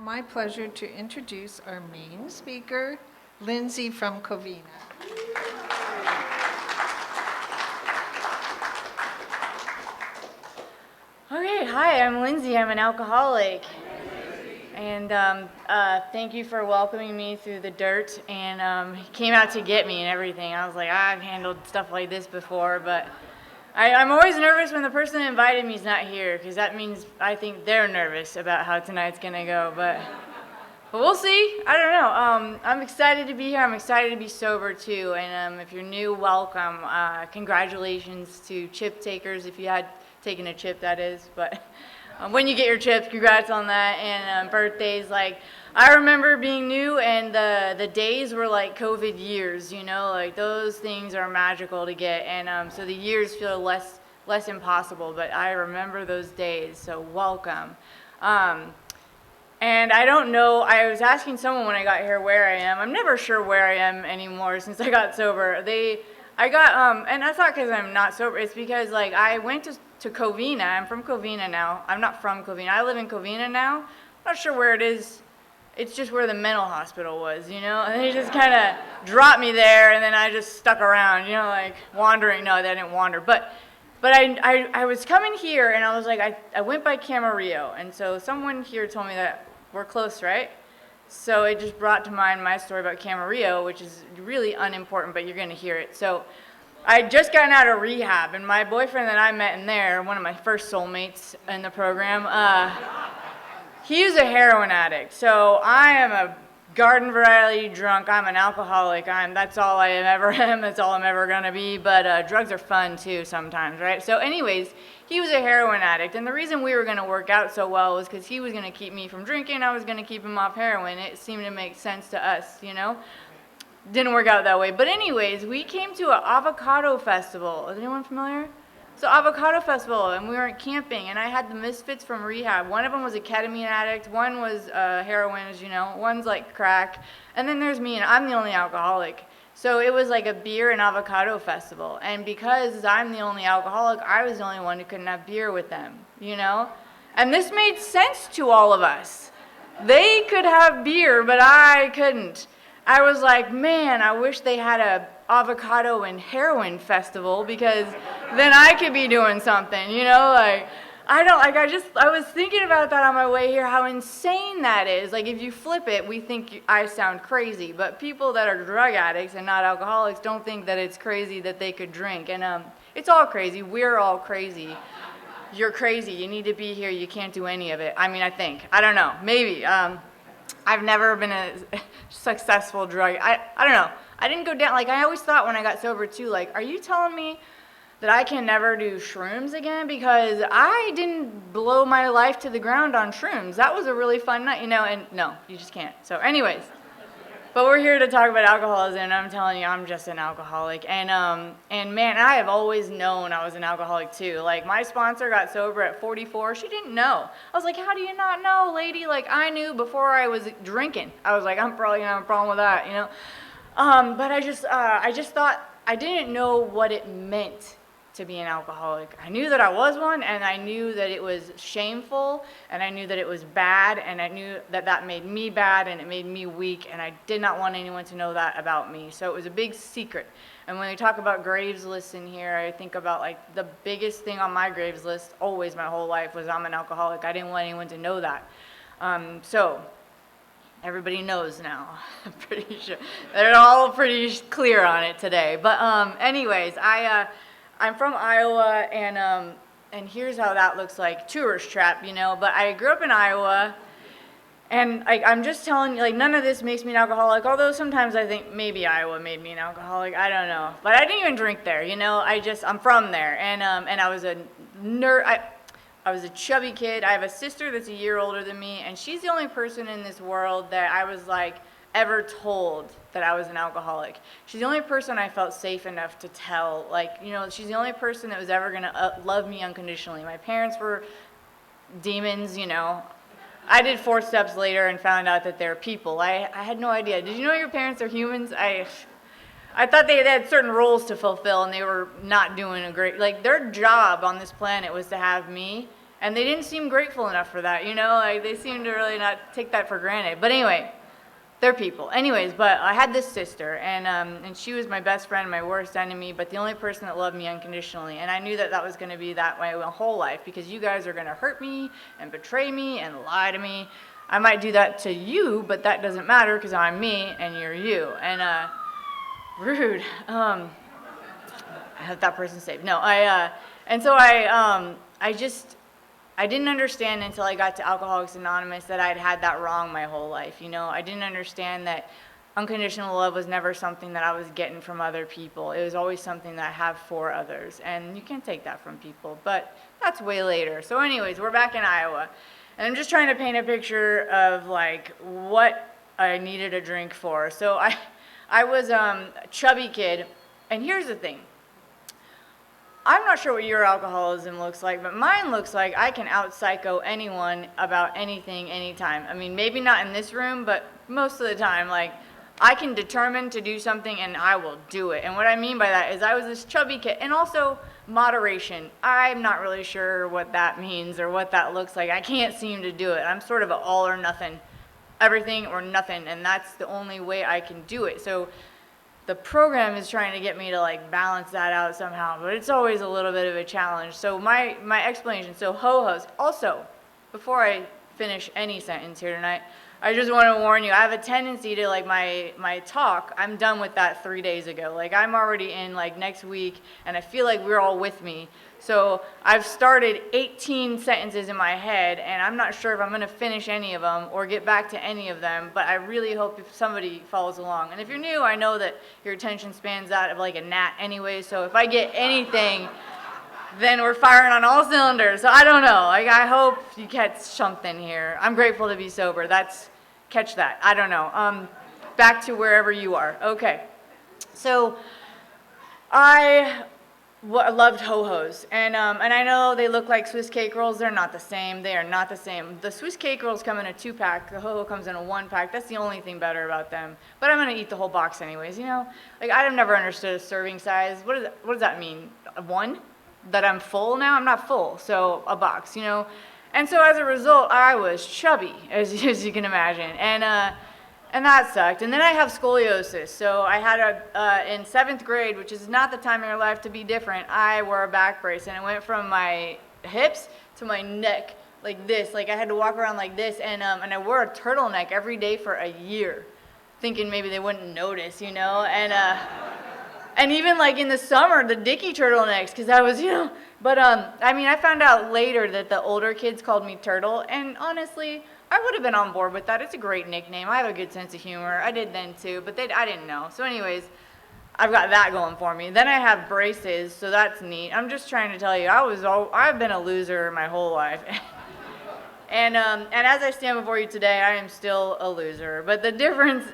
my pleasure to introduce our main speaker, Lindsay from Covina. Okay, hi, I'm Lindsay. I'm an alcoholic. And thank you for welcoming me through the dirt and came out to get me and everything. I was like, I've handled stuff like this before, but I'm always nervous when the person that invited me is not here, because that means I think they're nervous about how tonight's going to go, but we'll see. I don't know. I'm excited to be here. I'm excited to be sober, too, and if you're new, welcome. Congratulations to chip takers, if you had taken a chip, that is, but when you get your chips, congrats on that, and birthdays, like, I remember being new, and the days were like COVID years, you know, like those things are magical to get, and so the years feel less impossible, but I remember those days, so welcome. And I don't know, I was asking someone when I got here where I am. I'm never sure where I am anymore since I got sober. And that's not because I'm not sober, it's because like I went to Covina. I'm from Covina now. I'm not from Covina. I live in Covina now. I'm not sure where it is. It's just where the mental hospital was, you know? And they just kind of dropped me there, and then I just stuck around, you know, like wandering. No, they didn't wander. But I was coming here, and I was like, I went by Camarillo, and so someone here told me that we're close, right? So it just brought to mind my story about Camarillo, which is really unimportant, but you're going to hear it. So I just gotten out of rehab, and my boyfriend that I met in there, one of my first soulmates in the program, he was a heroin addict. So I am a garden variety drunk. I'm an alcoholic. That's all I ever am. That's all I'm ever going to be. But drugs are fun, too, sometimes, right? So anyways, he was a heroin addict. And the reason we were going to work out so well was because he was going to keep me from drinking. I was going to keep him off heroin. It seemed to make sense to us, you know? Didn't work out that way. But anyways, we came to an avocado festival. Is anyone familiar? So avocado festival, and we were camping, and I had the misfits from rehab. One of them was a ketamine addict. One was heroin, as you know. One's like crack. And then there's me, and I'm the only alcoholic. So it was like a beer and avocado festival. And because I'm the only alcoholic, I was the only one who couldn't have beer with them, you know? And this made sense to all of us. They could have beer, but I couldn't. I was like, man, I wish they had a avocado and heroin festival, because then I could be doing something, you know, like, I was thinking about that on my way here, how insane that is. Like, if you flip it, we think I sound crazy, but people that are drug addicts and not alcoholics don't think that it's crazy that they could drink, and it's all crazy. We're all crazy. You're crazy. You need to be here. You can't do any of it. I mean, I don't know, maybe. I've never been a successful drug. I don't know. I didn't go down, like I always thought when I got sober too, like, are you telling me that I can never do shrooms again? Because I didn't blow my life to the ground on shrooms. That was a really fun night, you know, and no, you just can't. So anyways, but we're here to talk about alcoholism, and I'm telling you, I'm just an alcoholic. And man, I have always known I was an alcoholic too. Like, my sponsor got sober at 44. She didn't know. I was like, how do you not know, lady? Like, I knew before I was drinking. I was like, I'm probably gonna have a problem with that, you know? But I just thought, I didn't know what it meant to be an alcoholic. I knew that I was one, and I knew that it was shameful, and I knew that it was bad, and I knew that that made me bad, and it made me weak, and I did not want anyone to know that about me. So it was a big secret. And when we talk about graves lists in here, I think about, like, the biggest thing on my graves list, always my whole life, was I'm an alcoholic. I didn't want anyone to know that. So everybody knows now. I'm pretty sure. They're all pretty clear on it today. But anyways, I'm from Iowa, and here's how that looks like. Tourist trap, you know. But I grew up in Iowa, and I'm just telling you, like, none of this makes me an alcoholic, although sometimes I think maybe Iowa made me an alcoholic. I don't know. But I didn't even drink there, you know. I'm from there, and I was a nerd. I was a chubby kid. I have a sister that's a year older than me, and she's the only person in this world that I was, like, ever told that I was an alcoholic. She's the only person I felt safe enough to tell. Like, you know, she's the only person that was ever going to love me unconditionally. My parents were demons, you know. I did 4 steps later and found out that they're people. I had no idea. Did you know your parents are humans? I thought they had certain roles to fulfill, and they were not doing a great, like, their job on this planet was to have me, And they didn't seem grateful enough for that, you know, like they seemed to really not take that for granted. But anyway, they're people. Anyways, but I had this sister, and she was my best friend, my worst enemy, but the only person that loved me unconditionally. And I knew that that was going to be that my whole life, because you guys are going to hurt me and betray me and lie to me. I might do that to you, but that doesn't matter because I'm me and you're you. And rude. I hope that person's safe. No, and so I didn't understand until I got to Alcoholics Anonymous that I'd had that wrong my whole life, you know. I didn't understand that unconditional love was never something that I was getting from other people. It was always something that I have for others, and you can't take that from people, but that's way later. So anyways, we're back in Iowa, and I'm just trying to paint a picture of, like, what I needed a drink for. So I was a chubby kid, and here's the thing. I'm not sure what your alcoholism looks like, but mine looks like I can out-psycho anyone about anything, anytime. I mean, maybe not in this room, but most of the time, like, I can determine to do something and I will do it. And what I mean by that is I was this chubby kid, and also moderation. I'm not really sure what that means or what that looks like. I can't seem to do it. I'm sort of an all or nothing, everything or nothing, and that's the only way I can do it. So the program is trying to get me to, like, balance that out somehow, but it's always a little bit of a challenge. So my explanation, so ho-hos. Also, before I finish any sentence here tonight, I just want to warn you, I have a tendency to, like, my talk, I'm done with that 3 days ago. Like, I'm already in, like, next week, and I feel like we're all with me. So I've started 18 sentences in my head, and I'm not sure if I'm going to finish any of them or get back to any of them, but I really hope if somebody follows along. And if you're new, I know that your attention span's that of like a gnat anyway, so if I get anything, then we're firing on all cylinders. So I don't know. Like, I hope you catch something here. I'm grateful to be sober. Catch that. I don't know. Back to wherever you are. Okay. So I loved ho-hos, and I know they look like Swiss cake rolls. They're not the same. They are not the same. The Swiss cake rolls come in a 2-pack. The ho-ho comes in a 1-pack. That's the only thing better about them. But I'm gonna eat the whole box anyways. You know, like, I've never understood a serving size. What does that mean? One? That I'm full now? I'm not full. So a box. You know, and so as a result, I was chubby, as you can imagine, and that sucked. And then I have scoliosis. So I had in 7th grade, which is not the time in your life to be different, I wore a back brace, and it went from my hips to my neck, like this. Like, I had to walk around like this, and I wore a turtleneck every day for a year, thinking maybe they wouldn't notice, you know. And even, like, in the summer, the Dickie turtlenecks, because I was, you know. But I mean, I found out later that the older kids called me Turtle, and honestly, I would have been on board with that. It's a great nickname. I have a good sense of humor. I did then too, but I didn't know. So anyways, I've got that going for me. Then I have braces, so that's neat. I'm just trying to tell you, I've been a loser my whole life. And as I stand before you today, I am still a loser. But the difference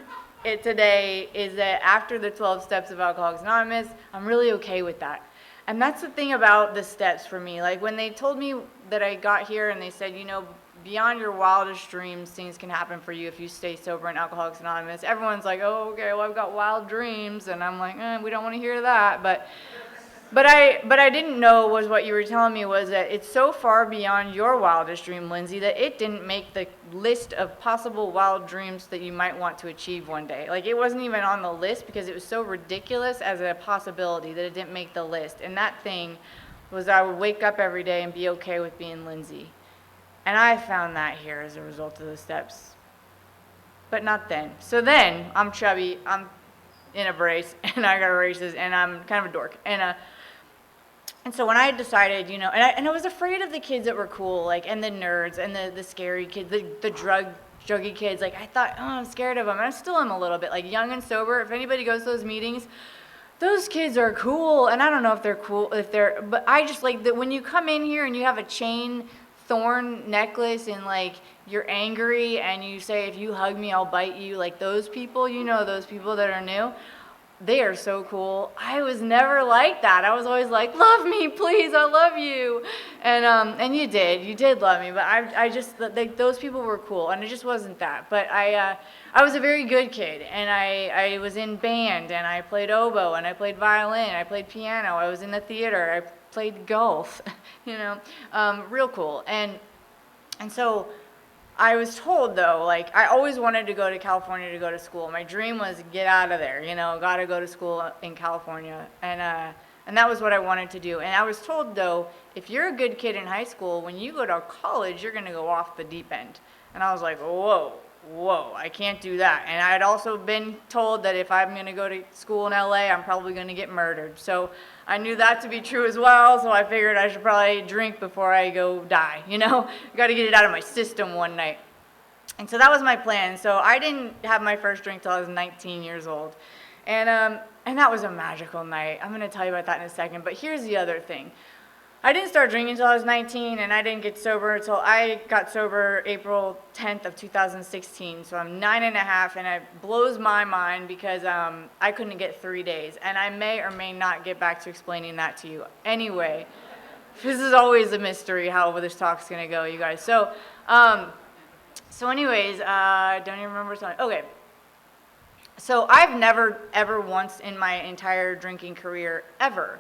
today is that after the 12 steps of Alcoholics Anonymous, I'm really okay with that. And that's the thing about the steps for me. Like, when they told me that I got here and they said, you know, beyond your wildest dreams, things can happen for you if you stay sober in Alcoholics Anonymous. Everyone's like, oh, okay, well, I've got wild dreams. And I'm like, we don't want to hear that. But I didn't know was what you were telling me was that it's so far beyond your wildest dream, Lindsay, that it didn't make the list of possible wild dreams that you might want to achieve one day. Like, it wasn't even on the list because it was so ridiculous as a possibility that it didn't make the list. And that thing was I would wake up every day and be okay with being Lindsay. And I found that here as a result of the steps. But not then. So then, I'm chubby, I'm in a brace, and I got braces, and I'm kind of a dork. And so when I decided, you know, and I was afraid of the kids that were cool, like, and the nerds, and the scary kids, the druggy kids. Like, I thought, I'm scared of them. And I still am a little bit, like, young and sober. If anybody goes to those meetings, those kids are cool. And I don't know if they're cool, but I just like that when you come in here and you have a chain thorn necklace and, like, you're angry and you say, if you hug me, I'll bite you. Like, those people, you know, those people that are new. They are so cool. I was never like that. I was always like, love me, please, I love you. And you did love me, but I just, like, those people were cool, and it just wasn't that. But I was a very good kid, and I was in band, and I played oboe, and I played violin, I played piano, I was in the theater, I played golf, real cool. And so I was told, though, like, I always wanted to go to California to go to school. My dream was get out of there, got to go to school in California. And that was what I wanted to do. And I was told, though, if you're a good kid in high school, when you go to college, you're going to go off the deep end. And I was like, whoa, I can't do that. And I had also been told that if I'm going to go to school in LA, I'm probably going to get murdered. So I knew that to be true as well, so I figured I should probably drink before I go die, Got to get it out of my system one night. And so that was my plan. So I didn't have my first drink till I was 19 years old. And that was a magical night. I'm going to tell you about that in a second. But here's the other thing. I didn't start drinking until I was 19, and I didn't get sober until I got sober April 10th of 2016. So I'm 9.5, and it blows my mind because I couldn't get 3 days. And I may or may not get back to explaining that to you. Anyway, this is always a mystery how this talk's going to go, you guys. So anyways, I don't even remember something. Okay. So I've never, ever once in my entire drinking career ever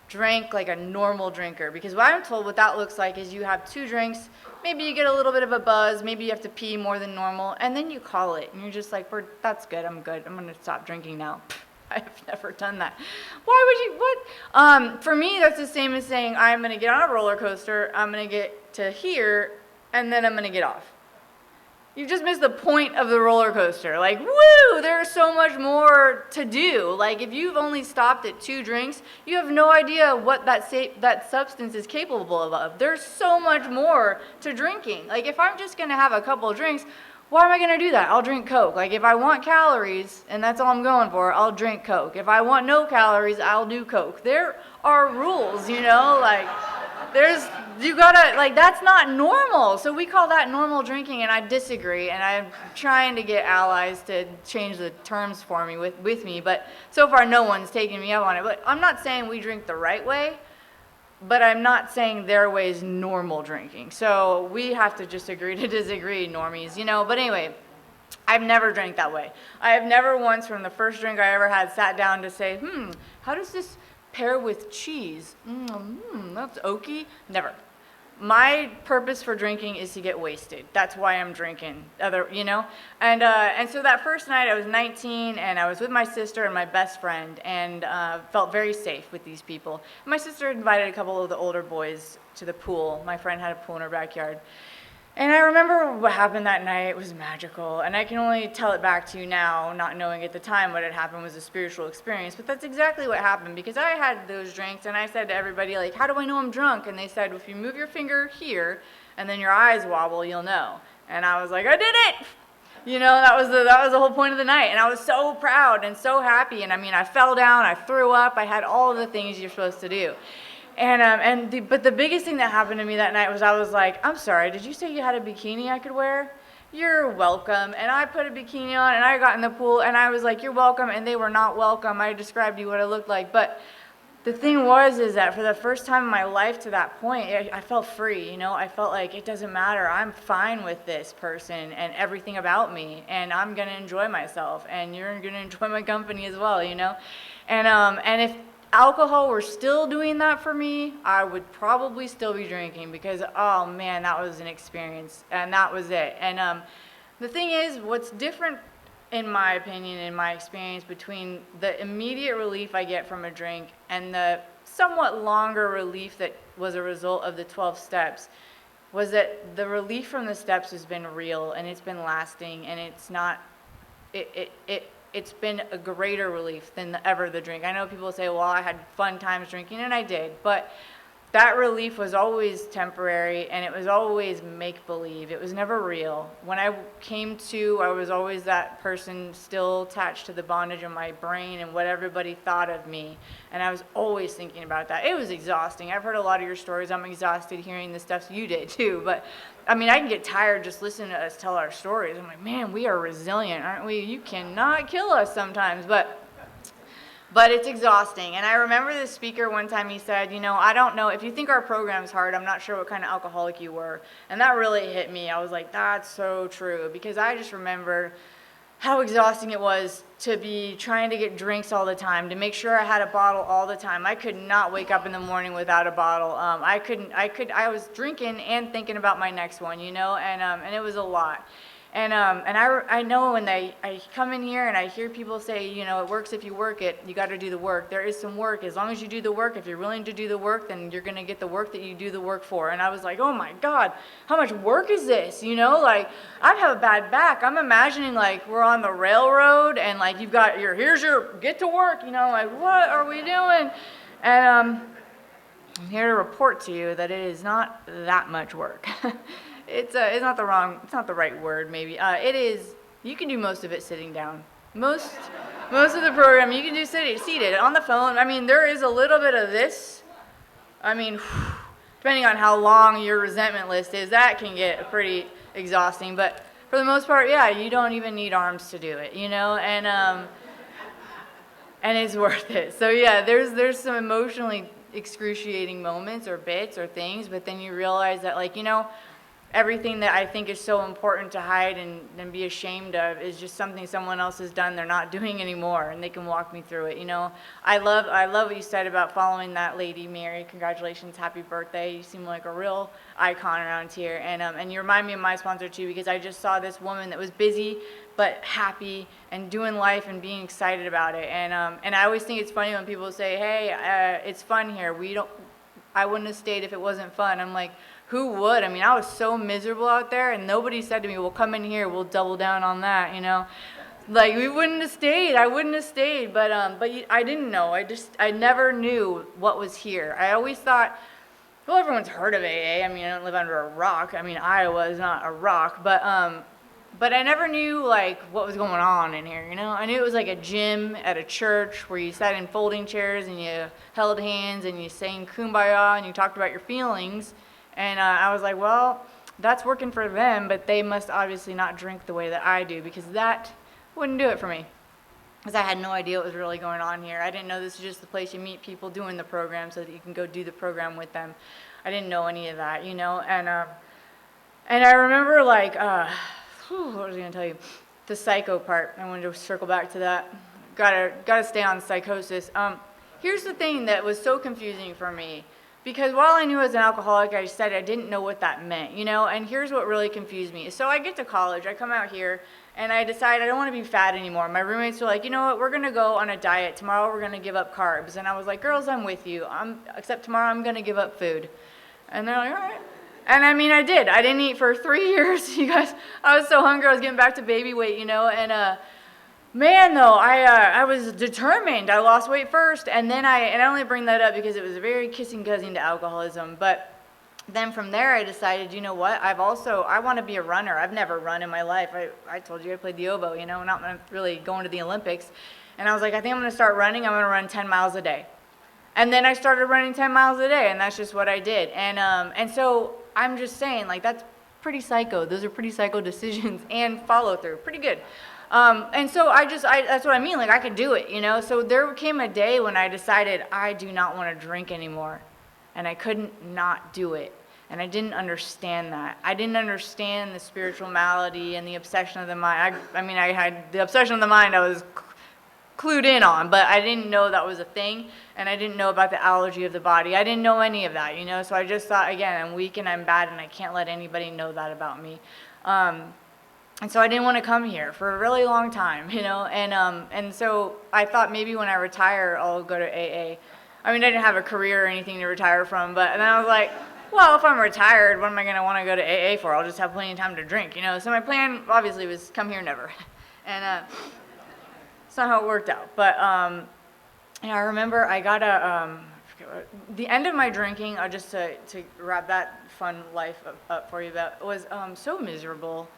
drank like a normal drinker, because what I'm told what that looks like is you have 2 drinks, maybe you get a little bit of a buzz, maybe you have to pee more than normal, and then you call it, and you're just like, that's good, I'm good, I'm going to stop drinking now. I've never done that. Why would you, what? For me, that's the same as saying I'm going to get on a roller coaster, I'm going to get to here, and then I'm going to get off. You just missed the point of the roller coaster. Like, woo, there's so much more to do. Like, if you've only stopped at 2 drinks, you have no idea what that substance is capable of. There's so much more to drinking. Like, if I'm just going to have a couple of drinks, why am I going to do that? I'll drink Coke. Like, if I want calories, and that's all I'm going for, I'll drink Coke. If I want no calories, I'll do Coke. There are rules, like... that's not normal. So we call that normal drinking, and I disagree, and I'm trying to get allies to change the terms for me with me, but so far no one's taking me up on it. But I'm not saying we drink the right way, but I'm not saying their way is normal drinking. So we have to just agree to disagree, normies, But anyway, I've never drank that way. I have never once, from the first drink I ever had, sat down to say, how does this pair with cheese? That's oaky. Never. My purpose for drinking is to get wasted. That's why I'm drinking. And so that first night I was 19, and I was with my sister and my best friend, and felt very safe with these people. My sister invited a couple of the older boys to the pool. My friend had a pool in her backyard. And I remember what happened that night. It was magical. And I can only tell it back to you now, not knowing at the time what had happened was a spiritual experience. But that's exactly what happened, because I had those drinks, and I said to everybody, like, how do I know I'm drunk? And they said, if you move your finger here and then your eyes wobble, you'll know. And I was like, I did it! That was the whole point of the night. And I was so proud and so happy. And I fell down, I threw up, I had all of the things you're supposed to do. But the biggest thing that happened to me that night was I was like, I'm sorry, did you say you had a bikini I could wear? You're welcome. And I put a bikini on, and I got in the pool, and I was like, you're welcome, and they were not welcome. I described to you what it looked like. But the thing is that for the first time in my life to that point, I felt free, I felt like it doesn't matter. I'm fine with this person and everything about me, and I'm going to enjoy myself, and you're going to enjoy my company as well, And if alcohol were still doing that for me, I would probably still be drinking, because, oh man, that was an experience, and that was it. And the thing is, what's different, in my opinion, in my experience, between the immediate relief I get from a drink and the somewhat longer relief that was a result of the 12 steps, was that the relief from the steps has been real, and it's been lasting, and it's been a greater relief than ever the drink. I know people say, well, I had fun times drinking, and I did, but that relief was always temporary, and it was always make-believe. It was never real. When I came to, I was always that person still attached to the bondage of my brain and what everybody thought of me, and I was always thinking about that. It was exhausting. I've heard a lot of your stories. I'm exhausted hearing the stuff you did too, but I can get tired just listening to us tell our stories. I'm like, man, we are resilient, aren't we? You cannot kill us sometimes, but it's exhausting. And I remember this speaker one time, he said, I don't know, if you think our program's hard, I'm not sure what kind of alcoholic you were. And that really hit me. I was like, that's so true. Because I just remember how exhausting it was to be trying to get drinks all the time, to make sure I had a bottle all the time. I could not wake up in the morning without a bottle. I was drinking and thinking about my next one, and it was a lot. And I know when I come in here and I hear people say, it works if you work it, you got to do the work. There is some work. As long as you do the work, if you're willing to do the work, then you're going to get the work that you do the work for. And I was like, oh my God, how much work is this? Like, I have a bad back. I'm imagining like we're on the railroad and like you've got here's your, get to work, like what are we doing? And I'm here to report to you that it is not that much work. It's not the right word, maybe. It is, you can do most of it sitting down. Most of the program you can do seated. On the phone, I mean, there is a little bit of this. I mean, depending on how long your resentment list is, that can get pretty exhausting. But for the most part, yeah, you don't even need arms to do it, and it's worth it. So yeah, there's some emotionally excruciating moments or bits or things, but then you realize that, like, everything that I think is so important to hide and be ashamed of is just something someone else has done they're not doing anymore, and they can walk me through it. I love what you said about following that lady, Mary. Congratulations, happy birthday. You seem like a real icon around here, and you remind me of my sponsor too, because I just saw this woman that was busy but happy and doing life and being excited about it. And I always think it's funny when people say, hey, it's fun here. I wouldn't have stayed if it wasn't fun. I'm like, who would? I mean, I was so miserable out there, and nobody said to me, well, come in here, we'll double down on that, Like, we wouldn't have stayed. I wouldn't have stayed, but I didn't know. I never knew what was here. I always thought, well, everyone's heard of AA. I mean, I don't live under a rock. I mean, Iowa is not a rock, but I never knew, like, what was going on in here, I knew it was like a gym at a church where you sat in folding chairs and you held hands and you sang Kumbaya and you talked about your feelings. And I was like, well, that's working for them, but they must obviously not drink the way that I do, because that wouldn't do it for me. Because I had no idea what was really going on here. I didn't know this is just the place you meet people doing the program so that you can go do the program with them. I didn't know any of that, And I remember, like, what was I going to tell you? The psycho part. I wanted to circle back to that. Gotta stay on psychosis. Here's the thing that was so confusing for me. Because while I knew I was an alcoholic, I said I didn't know what that meant, and here's what really confused me. So I get to college, I come out here, and I decide I don't want to be fat anymore. My roommates were like, you know what, we're going to go on a diet. Tomorrow we're going to give up carbs. And I was like, girls, I'm with you. Except tomorrow I'm going to give up food. And they're like, all right. And I mean, I did. I didn't eat for 3 years, you guys. I was so hungry, I was getting back to baby weight, and man, though, I was determined. I lost weight first, and then I only bring that up because it was a very kissing cousin to alcoholism. But then from there, I decided, you know what? I want to be a runner. I've never run in my life. I told you I played the oboe, not really going to the Olympics. And I was like, I think I'm going to start running. I'm going to run 10 miles a day. And then I started running 10 miles a day, and that's just what I did. And so I'm just saying, like, that's pretty psycho. Those are pretty psycho decisions and follow through. Pretty good. And so that's what I mean, like, I could do it, So there came a day when I decided I do not want to drink anymore, and I couldn't not do it, and I didn't understand that. I didn't understand the spiritual malady and the obsession of the mind. I mean, I had the obsession of the mind I was clued in on, but I didn't know that was a thing, and I didn't know about the allergy of the body. I didn't know any of that, So I just thought, again, I'm weak and I'm bad, and I can't let anybody know that about me. And so I didn't want to come here for a really long time, and so I thought maybe when I retire, I'll go to AA. I mean, I didn't have a career or anything to retire from, but then I was like, well, if I'm retired, what am I going to want to go to AA for? I'll just have plenty of time to drink, So my plan, obviously, was come here never. And it's not how it worked out. But I remember I got the end of my drinking, just to wrap that fun life up for you, that was so miserable.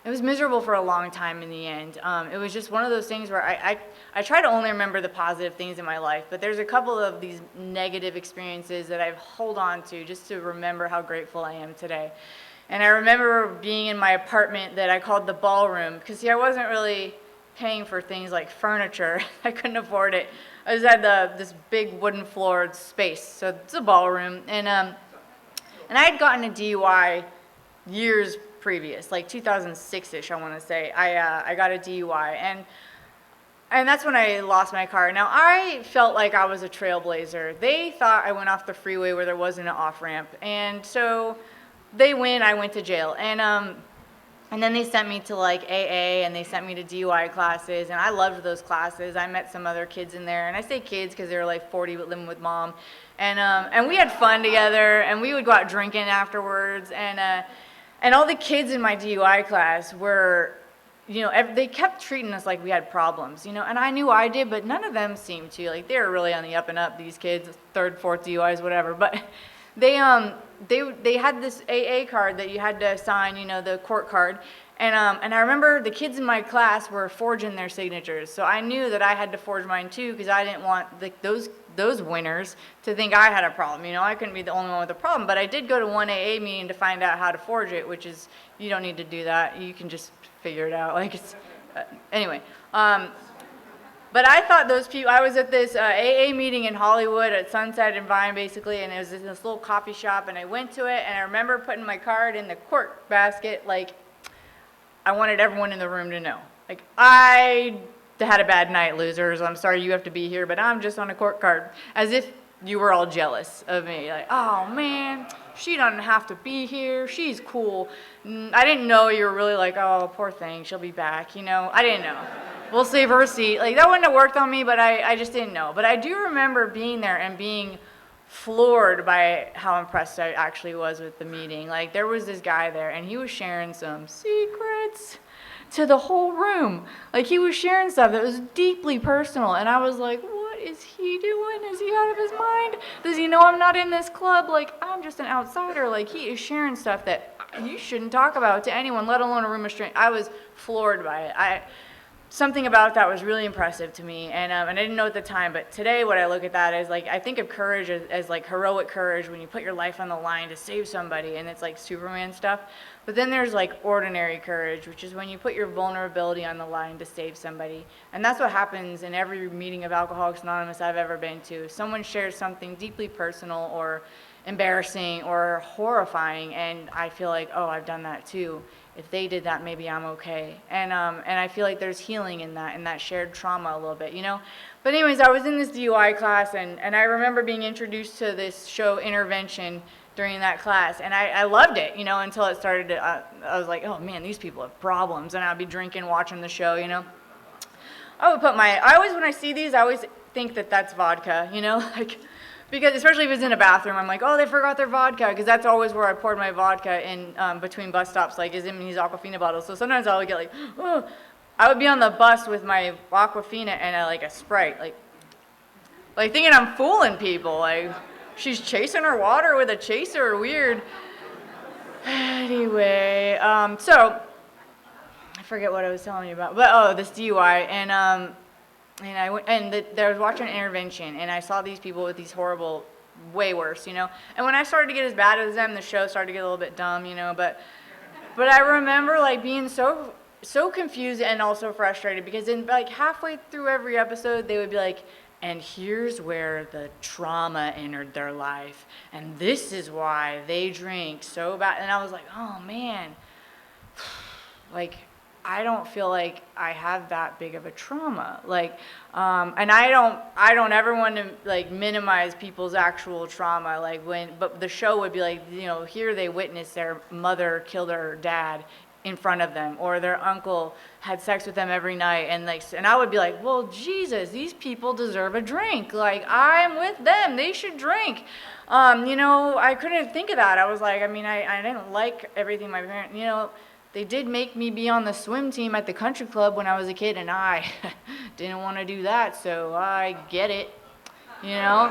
It was miserable for a long time in the end. It was just one of those things where I try to only remember the positive things in my life, but there's a couple of these negative experiences that I hold on to just to remember how grateful I am today. And I remember being in my apartment that I called the ballroom, because see, I wasn't really paying for things like furniture. I couldn't afford it. I just had this big wooden floored space, so it's a ballroom. And I had gotten a DUI years previous, like 2006-ish, I want to say. I got a DUI, and that's when I lost my car. Now, I felt like I was a trailblazer. They thought I went off the freeway where there wasn't an off-ramp. And so I went to jail. And then they sent me to like AA, and they sent me to DUI classes, and I loved those classes. I met some other kids in there, and I say kids because they were like 40 but living with mom. And we had fun together, and we would go out drinking afterwards. And all the kids in my DUI class were, they kept treating us like we had problems, and I knew I did, but none of them seemed to. Like, they were really on the up and up, these kids, third, fourth DUIs, whatever. But they had this AA card that you had to sign, the court card. And I remember the kids in my class were forging their signatures. So I knew that I had to forge mine too, because I didn't want those winners to think I had a problem. I couldn't be the only one with a problem. But I did go to one AA meeting to find out how to forge it, which is, you don't need to do that. You can just figure it out. Anyway. But I thought those people, I was at this AA meeting in Hollywood at Sunset and Vine, basically, and it was in this little coffee shop, and I went to it, and I remember putting my card in the court basket, like, I wanted everyone in the room to know. Like, I had a bad night, losers. I'm sorry you have to be here, but I'm just on a court card. As if you were all jealous of me. Like, oh, man, she doesn't have to be here. She's cool. I didn't know you were really like, oh, poor thing, she'll be back. I didn't know. We'll save her a seat. Like, that wouldn't have worked on me, but I just didn't know. But I do remember being there and being floored by how impressed I actually was with the meeting. Like, there was this guy there, and he was sharing some secrets to the whole room. Like, he was sharing stuff that was deeply personal, and I was like, what is he doing? Is he out of his mind? Does he know I'm not in this club? Like, I'm just an outsider. Like, he is sharing stuff that you shouldn't talk about to anyone, let alone a room of strangers. I was floored by it. Something about that was really impressive to me, and I didn't know at the time, but today what I look at that is, like, I think of courage as like heroic courage when you put your life on the line to save somebody, and it's like Superman stuff. But then there's like ordinary courage, which is when you put your vulnerability on the line to save somebody. And that's what happens in every meeting of Alcoholics Anonymous I've ever been to. Someone shares something deeply personal or embarrassing or horrifying, and I feel like, oh, I've done that too. If they did that, maybe I'm okay. And I feel like there's healing in that shared trauma a little bit, But anyways, I was in this DUI class, and I remember being introduced to this show, Intervention, during that class. And I loved it, until it started to, I was like, oh man, these people have problems. And I'd be drinking, watching the show, I would I always, when I see these, I always think that that's vodka, like, because especially if it's in a bathroom, I'm like, oh, they forgot their vodka, because that's always where I poured my vodka in between bus stops, like, is in these Aquafina bottles. So sometimes I would get like, oh, I would be on the bus with my Aquafina and a Sprite, like thinking I'm fooling people, like, she's chasing her water with a chaser, weird. Anyway, so I forget what I was telling you about, but this DUI, and I went, and I was watching Intervention, and I saw these people with these horrible, way worse, And when I started to get as bad as them, the show started to get a little bit dumb, But I remember like being so confused and also frustrated, because in like halfway through every episode, they would be like, and here's where the trauma entered their life, and this is why they drink so bad. And I was like, oh man, like, I don't feel like I have that big of a trauma, like, and I don't ever want to like minimize people's actual trauma, like but the show would be like, here they witnessed their mother kill their dad in front of them, or their uncle had sex with them every night, and I would be like, well, Jesus, these people deserve a drink, like, I'm with them, they should drink. I couldn't think of that. I was like, I didn't like everything my parents, they did make me be on the swim team at the country club when I was a kid, and I didn't want to do that, so I get it, No,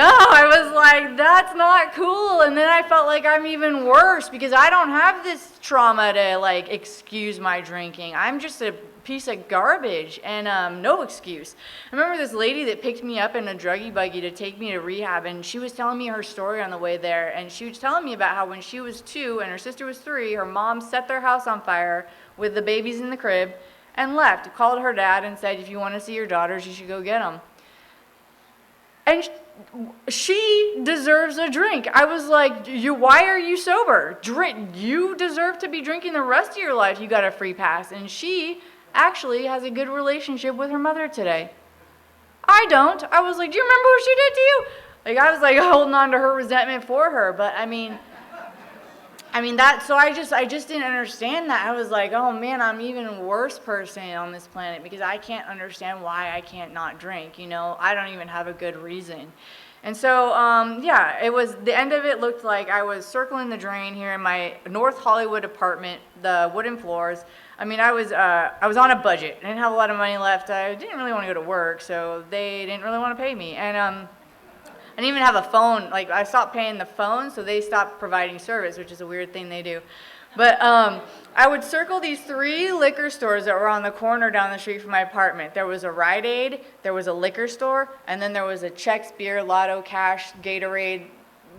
I was like, that's not cool. And then I felt like I'm even worse, because I don't have this trauma to like excuse my drinking. I'm just a piece of garbage, and no excuse. I remember this lady that picked me up in a druggie buggy to take me to rehab, and she was telling me her story on the way there, and she was telling me about how when she was 2 and her sister was 3, her mom set their house on fire with the babies in the crib and left, called her dad and said, if you want to see your daughters, you should go get them. And she deserves a drink. I was like, why are you sober? You deserve to be drinking the rest of your life. You got a free pass. And she actually has a good relationship with her mother today. I don't. I was like, do you remember what she did to you? Like, I was like holding on to her resentment for her. But I mean so I just didn't understand that. I was like, oh man, I'm even a worse person on this planet because I can't understand why I can't not drink. I don't even have a good reason. And so, it was, the end of it looked like I was circling the drain here in my North Hollywood apartment, the wooden floors. I mean, I was on a budget. I didn't have a lot of money left. I didn't really want to go to work, so they didn't really want to pay me. And I didn't even have a phone. Like, I stopped paying the phone, so they stopped providing service, which is a weird thing they do. But I would circle these 3 liquor stores that were on the corner down the street from my apartment. There was a Rite Aid, there was a liquor store, and then there was a Chex Beer, Lotto Cash, Gatorade,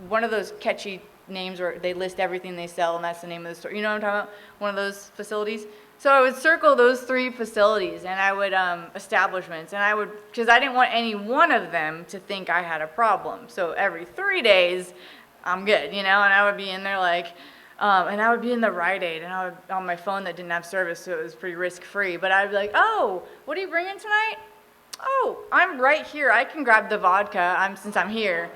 one of those catchy names where they list everything they sell, and that's the name of the store. You know what I'm talking about? One of those facilities. So I would circle those 3 facilities, and I would, establishments, and I would, because I didn't want any one of them to think I had a problem. So every 3 days, I'm good, and I would be in there like, and I would be in the Rite Aid, and I would, on my phone that didn't have service, so it was pretty risk-free, but I'd be like, oh, what are you bringing tonight? Oh, I'm right here. I can grab the vodka since I'm here.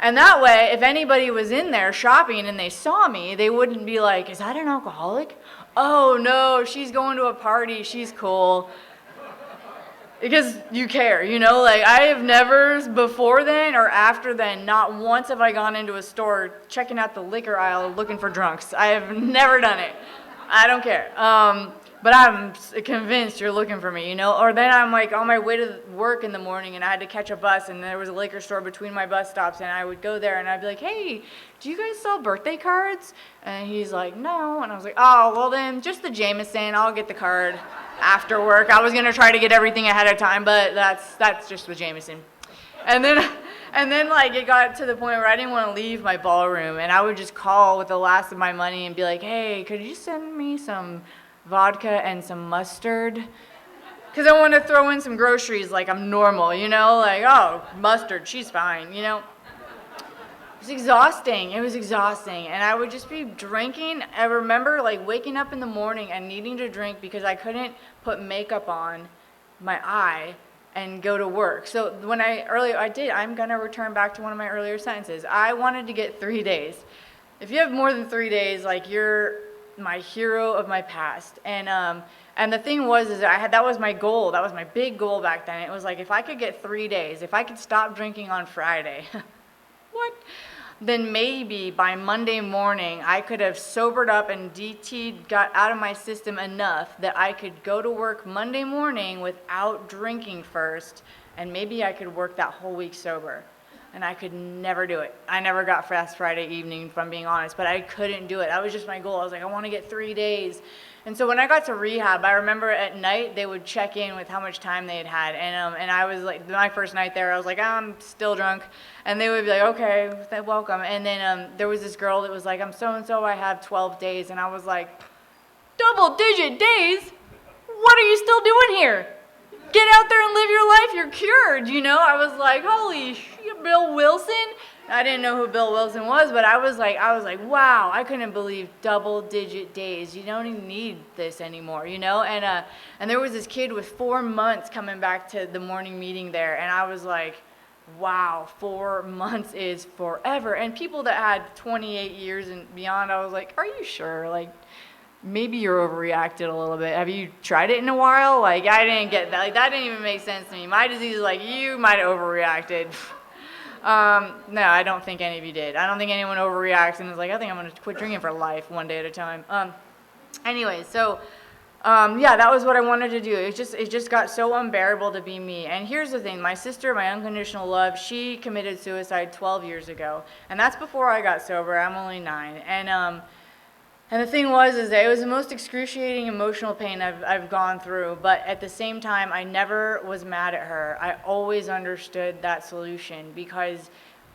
And that way, if anybody was in there shopping and they saw me, they wouldn't be like, is that an alcoholic? Oh no, she's going to a party, she's cool. Because you care, like I have never, before then or after then, not once have I gone into a store checking out the liquor aisle looking for drunks. I have never done it. I don't care. But I'm convinced you're looking for me, Or then I'm like on my way to work in the morning and I had to catch a bus and there was a liquor store between my bus stops and I would go there and I'd be like, hey, do you guys sell birthday cards? And he's like, no. And I was like, oh, well then just the Jameson. I'll get the card after work. I was going to try to get everything ahead of time, but that's just the Jameson. And then like it got to the point where I didn't want to leave my ballroom and I would just call with the last of my money and be like, hey, could you send me some vodka and some mustard? Because I want to throw in some groceries like I'm normal, like, oh, mustard, she's fine, It was exhausting. It was exhausting. And I would just be drinking. I remember like waking up in the morning and needing to drink because I couldn't put makeup on my eye and go to work. So I'm going to return back to one of my earlier sentences. I wanted to get 3 days. If you have more than 3 days, like you're my hero of my past. And the thing was that was my goal. That was my big goal back then. It was like if I could get 3 days, if I could stop drinking on Friday, what? Then maybe by Monday morning I could have sobered up and DT'd, got out of my system enough that I could go to work Monday morning without drinking first, and maybe I could work that whole week sober. And I could never do it. I never got Fast Friday evening, if I'm being honest, but I couldn't do it. That was just my goal. I was like, I want to get 3 days. And so when I got to rehab, I remember at night they would check in with how much time they had had. And I was like, my first night there, I was like, I'm still drunk. And they would be like, okay, welcome. And then there was this girl that was like, I'm so-and-so, I have 12 days. And I was like, double-digit days? What are you still doing here? Get out there and live your life. You're cured, I was like, holy shit, Bill Wilson? I didn't know who Bill Wilson was, but I was like, wow, I couldn't believe double-digit days. You don't even need this anymore, And there was this kid with 4 months coming back to the morning meeting there, and I was like, wow, 4 months is forever. And people that had 28 years and beyond, I was like, are you sure? Like, maybe you're overreacted a little bit. Have you tried it in a while? Like, I didn't get that. Like, that didn't even make sense to me. My disease is like, you might have overreacted. No, I don't think any of you did. I don't think anyone overreacts and is like, I think I'm going to quit drinking for life one day at a time. Anyway, so, that was what I wanted to do. It just got so unbearable to be me. And here's the thing. My sister, my unconditional love, she committed suicide 12 years ago. And that's before I got sober. I'm only 9. And the thing was that it was the most excruciating emotional pain I've gone through, but at the same time, I never was mad at her. I always understood that solution because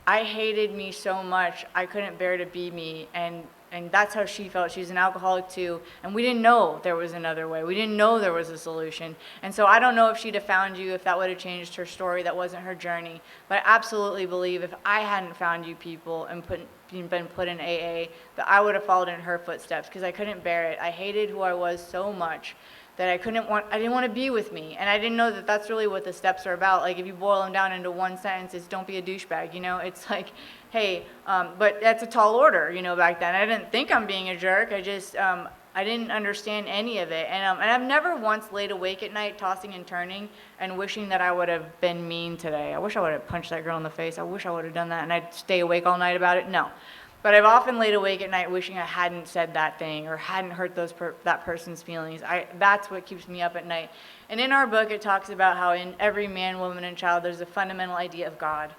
I hated me so much, I couldn't bear to be me, and And that's how she felt. She's an alcoholic too. And we didn't know there was another way. We didn't know there was a solution. And so I don't know if she'd have found you, if that would have changed her story. That wasn't her journey. But I absolutely believe if I hadn't found you people and been put in AA, that I would have followed in her footsteps, because I couldn't bear it. I hated who I was so much that I didn't want to be with me. And I didn't know that that's really what the steps are about. Like, if you boil them down into one sentence, it's don't be a douchebag, you know? It's like, hey, but that's a tall order, you know, back then. I didn't think I'm being a jerk. I just, I didn't understand any of it. And I've never once laid awake at night tossing and turning and wishing that I would have been mean today. I wish I would have punched that girl in the face. I wish I would have done that, and I'd stay awake all night about it. No. But I've often laid awake at night wishing I hadn't said that thing or hadn't hurt that person's feelings. That's what keeps me up at night. And in our book, it talks about how in every man, woman, and child, there's a fundamental idea of God.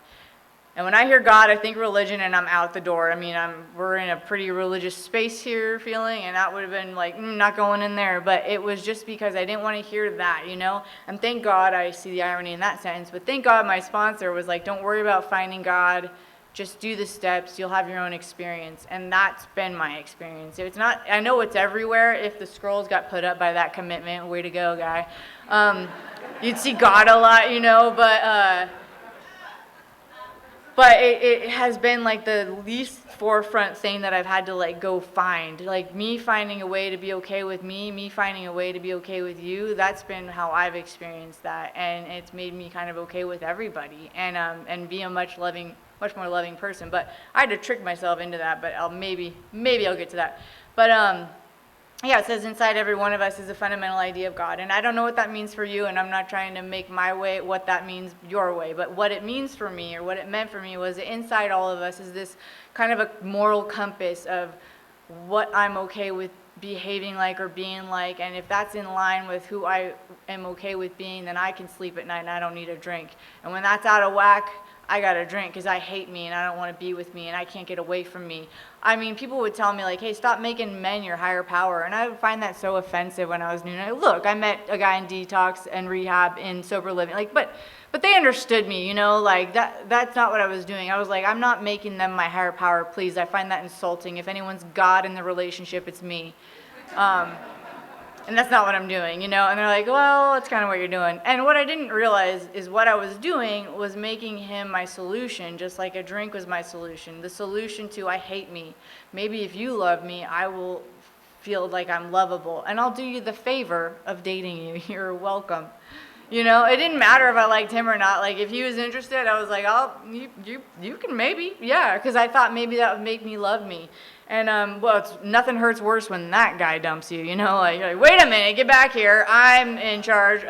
And when I hear God, I think religion, and I'm out the door. I mean, we're in a pretty religious space here feeling, and that would have been like, not going in there. But it was just because I didn't want to hear that, you know? And thank God, I see the irony in that sentence, but thank God my sponsor was like, don't worry about finding God. Just do the steps, you'll have your own experience. And that's been my experience. It's not, I know it's everywhere. If the scrolls got put up by that commitment, way to go, guy. You'd see God a lot, you know, but it has been like the least forefront thing that I've had to like go find. Like me finding a way to be okay with me finding a way to be okay with you, that's been how I've experienced that. And it's made me kind of okay with everybody and be a much more loving person. But I had to trick myself into that, but maybe I'll get to that. But yeah, it says inside every one of us is a fundamental idea of God. And I don't know what that means for you, and I'm not trying to make my way what that means your way. But what it means for me, or what it meant for me, was that inside all of us is this kind of a moral compass of what I'm okay with behaving like or being like. And if that's in line with who I am okay with being, then I can sleep at night and I don't need a drink. And when that's out of whack, I got to drink because I hate me and I don't want to be with me and I can't get away from me. I mean, people would tell me like, hey, stop making men your higher power. And I would find that so offensive when I was new. And look, I met a guy in detox and rehab in sober living. Like, but they understood me, you know, like that's not what I was doing. I was like, I'm not making them my higher power, please. I find that insulting. If anyone's God in the relationship, it's me. And that's not what I'm doing, you know? And they're like, well, that's kind of what you're doing. And what I didn't realize is what I was doing was making him my solution, just like a drink was my solution. The solution to I hate me. Maybe if you love me, I will feel like I'm lovable. And I'll do you the favor of dating you. You're welcome. You know, it didn't matter if I liked him or not. Like, if he was interested, I was like, oh, you can maybe, yeah. Because I thought maybe that would make me love me. And, well, nothing hurts worse when that guy dumps you, you know? Like, you're like, wait a minute, get back here. I'm in charge.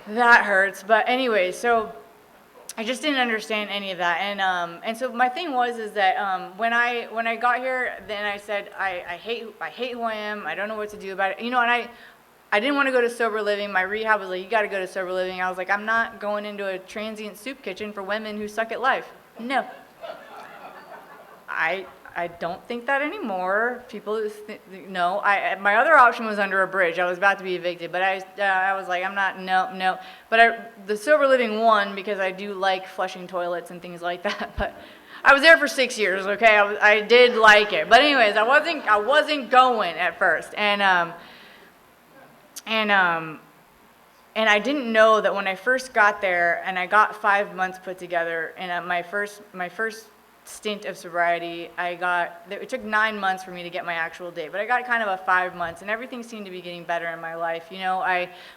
That hurts. But anyway, so I just didn't understand any of that. And so my thing is that when I got here, then I said, I hate who I am. I don't know what to do about it. You know, and I didn't want to go to sober living. My rehab was like, you got to go to sober living. I was like, I'm not going into a transient soup kitchen for women who suck at life. No. I don't think that anymore. People no. My other option was under a bridge. I was about to be evicted, but I was like, I'm not, no. But the sober living won because I do like flushing toilets and things like that. But I was there for 6 years. Okay, I did like it. But anyways, I wasn't going at first, and I didn't know that when I first got there, and I got 5 months put together, and my first stint of sobriety, it took 9 months for me to get my actual date, but I got kind of a 5 months, and everything seemed to be getting better in my life. You know,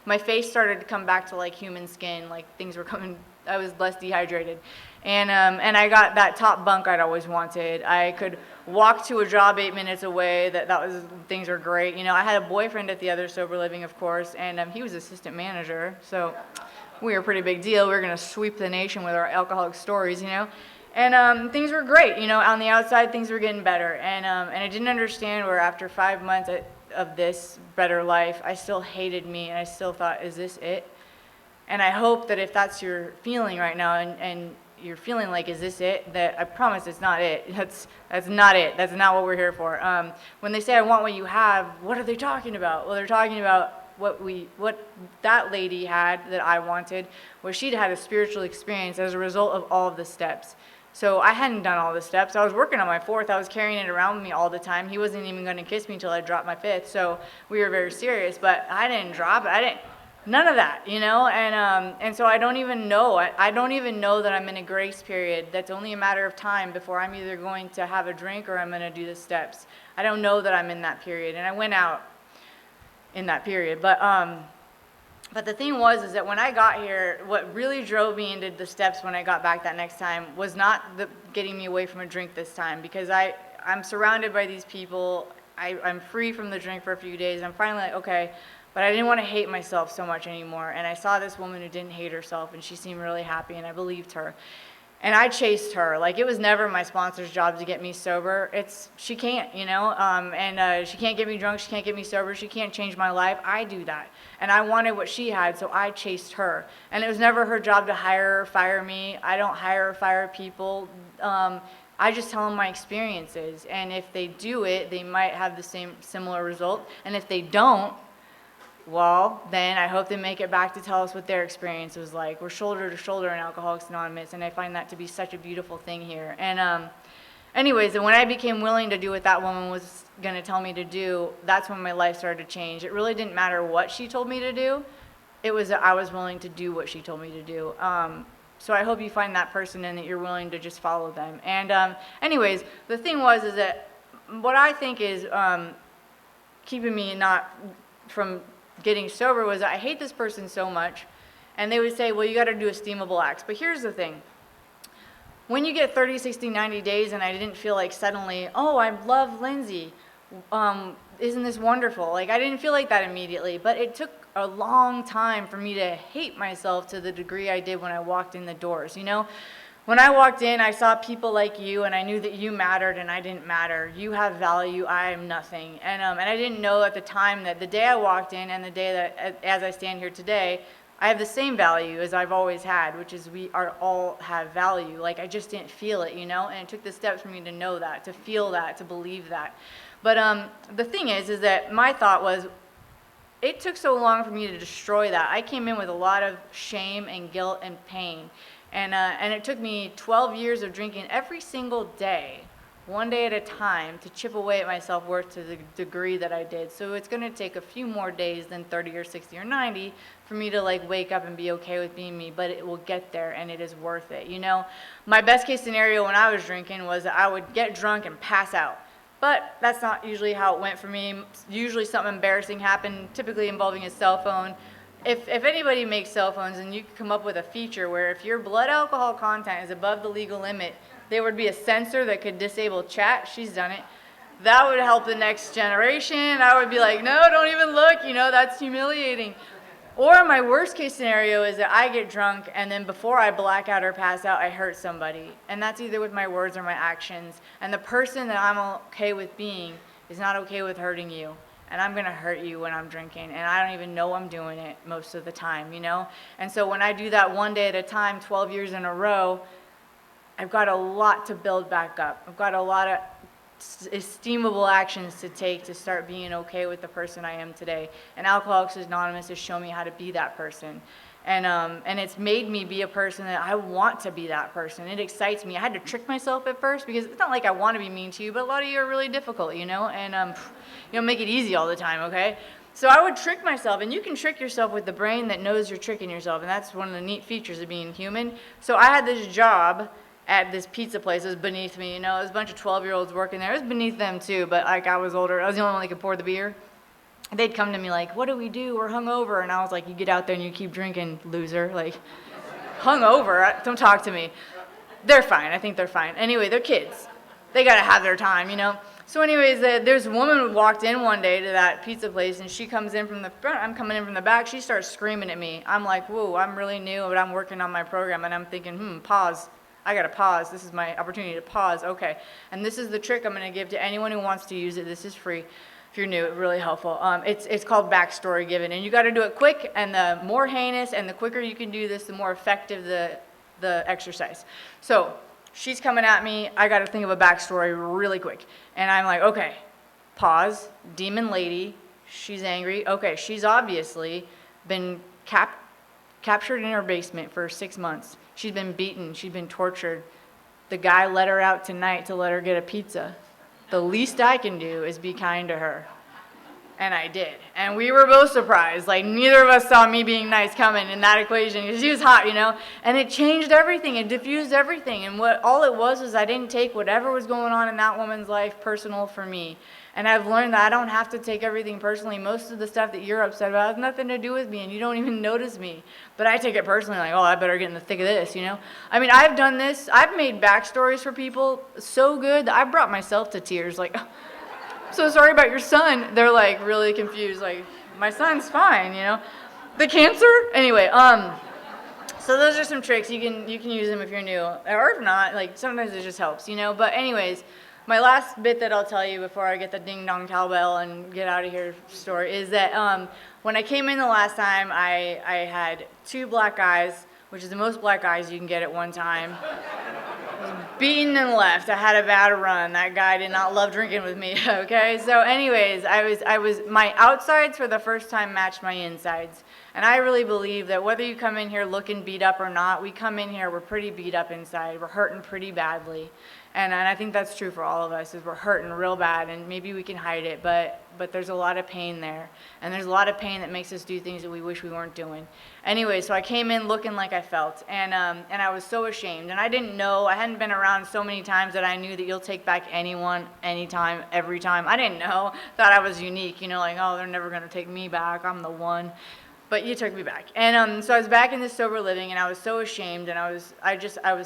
my face started to come back to like human skin, like things were coming, I was less dehydrated. And I got that top bunk I'd always wanted. I could walk to a job 8 minutes away. Things were great. You know, I had a boyfriend at the other sober living, of course, and he was assistant manager, so we were a pretty big deal. We were going to sweep the nation with our alcoholic stories, you know. And things were great, you know. On the outside, things were getting better. And I didn't understand where after 5 months of this better life, I still hated me, and I still thought, is this it? And I hope that if that's your feeling right now, and you're feeling like, is this it? That I promise it's not it. That's not it. That's not what we're here for. When they say I want what you have, what are they talking about? Well, they're talking about what that lady had that I wanted, where she'd had a spiritual experience as a result of all of the steps. So I hadn't done all the steps. I was working on my fourth. I was carrying it around with me all the time. He wasn't even going to kiss me until I dropped my fifth. So we were very serious, but I didn't drop it. None of that, and so I don't even know. I don't even know that I'm in a grace period. That's only a matter of time before I'm either going to have a drink or I'm going to do the steps. I don't know that I'm in that period, and I went out in that period. But the thing is that when I got here, what really drove me into the steps when I got back that next time was not getting me away from a drink this time, because I'm surrounded by these people. I'm free from the drink for a few days. I'm finally like, okay. But I didn't want to hate myself so much anymore. And I saw this woman who didn't hate herself, and she seemed really happy, and I believed her. And I chased her. Like, it was never my sponsor's job to get me sober. She can't, she can't get me drunk. She can't get me sober. She can't change my life. I do that. And I wanted what she had, so I chased her. And it was never her job to hire or fire me. I don't hire or fire people. I just tell them my experiences. And if they do it, they might have the similar result. And if they don't, well, then I hope they make it back to tell us what their experience was like. We're shoulder to shoulder in Alcoholics Anonymous, and I find that to be such a beautiful thing here. And anyways, and when I became willing to do what that woman was going to tell me to do, that's when my life started to change. It really didn't matter what she told me to do. It was that I was willing to do what she told me to do. So I hope you find that person and that you're willing to just follow them. And anyways, the thing is that what I think is keeping me not from getting sober was I hate this person so much, and they would say, well, you got to do esteemable acts. But here's the thing. When you get 30, 60, 90 days, and I didn't feel like suddenly, oh, I love Lindsay, isn't this wonderful? Like, I didn't feel like that immediately, but it took a long time for me to hate myself to the degree I did when I walked in the doors, When I walked in, I saw people like you, and I knew that you mattered and I didn't matter. You have value, I am nothing. And I didn't know at the time that the day I walked in and the day that, as I stand here today, I have the same value as I've always had, which is we are all have value. Like, I just didn't feel it, And it took the steps for me to know that, to feel that, to believe that. But the thing is that my thought was, it took so long for me to destroy that. I came in with a lot of shame and guilt and pain. And it took me 12 years of drinking every single day, one day at a time, to chip away at my self-worth to the degree that I did. So it's going to take a few more days than 30 or 60 or 90 for me to wake up and be okay with being me, but it will get there, and it is worth it. My best case scenario when I was drinking was that I would get drunk and pass out. But that's not usually how it went for me. Usually something embarrassing happened, typically involving a cell phone. If anybody makes cell phones, and you could come up with a feature where if your blood alcohol content is above the legal limit, there would be a sensor that could disable chat. She's done it. That would help the next generation. I would be like, no, don't even look, that's humiliating. Or my worst case scenario is that I get drunk, and then before I black out or pass out, I hurt somebody. And that's either with my words or my actions. And the person that I'm okay with being is not okay with hurting you. And I'm going to hurt you when I'm drinking, and I don't even know I'm doing it most of the time, And so when I do that one day at a time, 12 years in a row, I've got a lot to build back up. I've got a lot of esteemable actions to take to start being okay with the person I am today. And Alcoholics Anonymous has shown me how to be that person. And it's made me be a person that I want to be that person. It excites me. I had to trick myself at first, because it's not like I want to be mean to you, but a lot of you are really difficult, and make it easy all the time, okay? So I would trick myself, and you can trick yourself with the brain that knows you're tricking yourself, and that's one of the neat features of being human. So I had this job at this pizza place. It was beneath me, There was a bunch of 12-year-olds working there. It was beneath them too, but I was older. I was the only one that could pour the beer. They'd come to me like, what do we do? We're hungover. And I was like, you get out there and you keep drinking, loser. Like, hungover? Don't talk to me. They're fine. I think they're fine. Anyway, they're kids. They got to have their time, So anyways, there's a woman who walked in one day to that pizza place, and she comes in from the front. I'm coming in from the back. She starts screaming at me. I'm like, whoa, I'm really new, but I'm working on my program. And I'm thinking, pause. I got to pause. This is my opportunity to pause. Okay. And this is the trick I'm going to give to anyone who wants to use it. This is free. If you're new, it's really helpful. It's called backstory giving, and you got to do it quick. And the more heinous and the quicker you can do this, the more effective the exercise. So she's coming at me. I got to think of a backstory really quick, and I'm like, okay, pause. Demon lady. She's angry. Okay, she's obviously been captured in her basement for 6 months. She's been beaten. She's been tortured The guy let her out tonight to let her get a pizza. The least I can do is be kind to her. And I did. And we were both surprised. Like, neither of us saw me being nice coming in that equation because she was hot, you know? And it changed everything. It diffused everything. And all it was I didn't take whatever was going on in that woman's life personal for me. And I've learned that I don't have to take everything personally. Most of the stuff that you're upset about has nothing to do with me, and you don't even notice me. But I take it personally, like, oh, I better get in the thick of this, you know? I mean, I've done this. I've made backstories for people so good that I brought myself to tears. Like, so sorry about your son. They're like really confused. Like, my son's fine, you know. The cancer? Anyway, so those are some tricks. You can use them if you're new, or if not. Like, sometimes it just helps, you know. But anyways, my last bit that I'll tell you before I get the ding dong cowbell and get out of here story is that when I came in the last time, I had 2 black eyes, which is the most black eyes you can get at one time. Beaten and left. I had a bad run. That guy did not love drinking with me, okay? So anyways, my outsides for the first time matched my insides. And I really believe that whether you come in here looking beat up or not, we come in here, we're pretty beat up inside. We're hurting pretty badly. And I think that's true for all of us, is we're hurting real bad, and maybe we can hide it, but there's a lot of pain there. And there's a lot of pain that makes us do things that we wish we weren't doing. Anyway, so I came in looking like I felt, and I was so ashamed. And I didn't know, I hadn't been around so many times that I knew that you'll take back anyone, anytime, every time. I didn't know, thought I was unique, you know, like, oh, they're never gonna take me back, I'm the one. But you took me back. And so I was back in this sober living, and I was so ashamed, and I was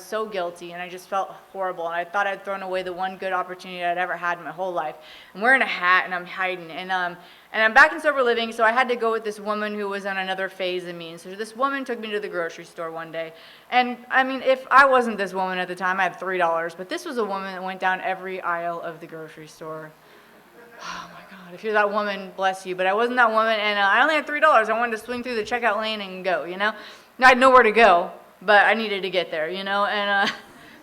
so guilty, and I just felt horrible. And I thought I'd thrown away the one good opportunity I'd ever had in my whole life. I'm wearing a hat, and I'm hiding. And I'm back in sober living, so I had to go with this woman who was on another phase of me. And so this woman took me to the grocery store one day. And I mean, if I wasn't this woman at the time, I had $3. But this was a woman that went down every aisle of the grocery store. Oh my God, if you're that woman, bless you. But I wasn't that woman, and I only had $3. I wanted to swing through the checkout lane and go, you know? I had nowhere to go, but I needed to get there, you know? And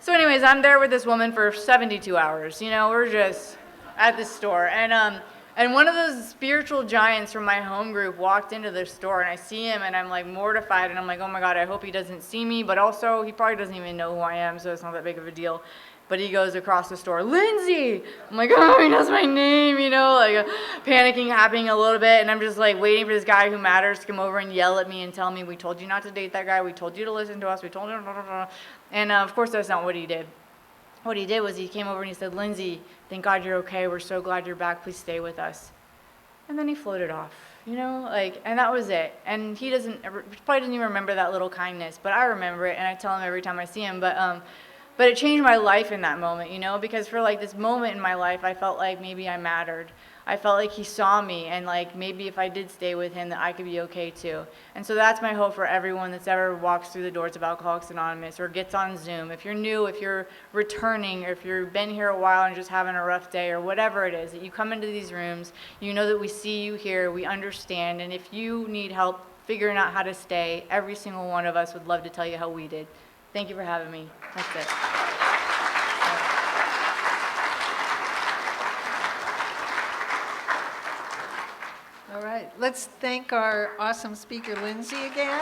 so anyways, I'm there with this woman for 72 hours, you know? We're just at the store. And one of those spiritual giants from my home group walked into the store, and I see him, and I'm like mortified, and I'm like, oh my God, I hope he doesn't see me, but also he probably doesn't even know who I am, so it's not that big of a deal. But he goes across the store, Lindsay! I'm like, oh, he knows my name, you know, like panicking, happening a little bit, and I'm just like waiting for this guy who matters to come over and yell at me and tell me, we told you not to date that guy, we told you to listen to us, we told you, blah, blah, blah. And of course that's not what he did. What he did was he came over and he said, Lindsay, thank God you're okay, we're so glad you're back, please stay with us. And then he floated off, you know, like, and that was it. And he probably doesn't even remember that little kindness, but I remember it, and I tell him every time I see him. But it changed my life in that moment, you know, because for like this moment in my life, I felt like maybe I mattered. I felt like he saw me, and like maybe if I did stay with him, that I could be okay too. And so that's my hope for everyone that's ever walks through the doors of Alcoholics Anonymous or gets on Zoom. If you're new, if you're returning, or if you've been here a while and just having a rough day, or whatever it is, that you come into these rooms, you know that we see you here, we understand, and if you need help figuring out how to stay, every single one of us would love to tell you how we did. Thank you for having me. That's it. All right, let's thank our awesome speaker, Lindsay, again.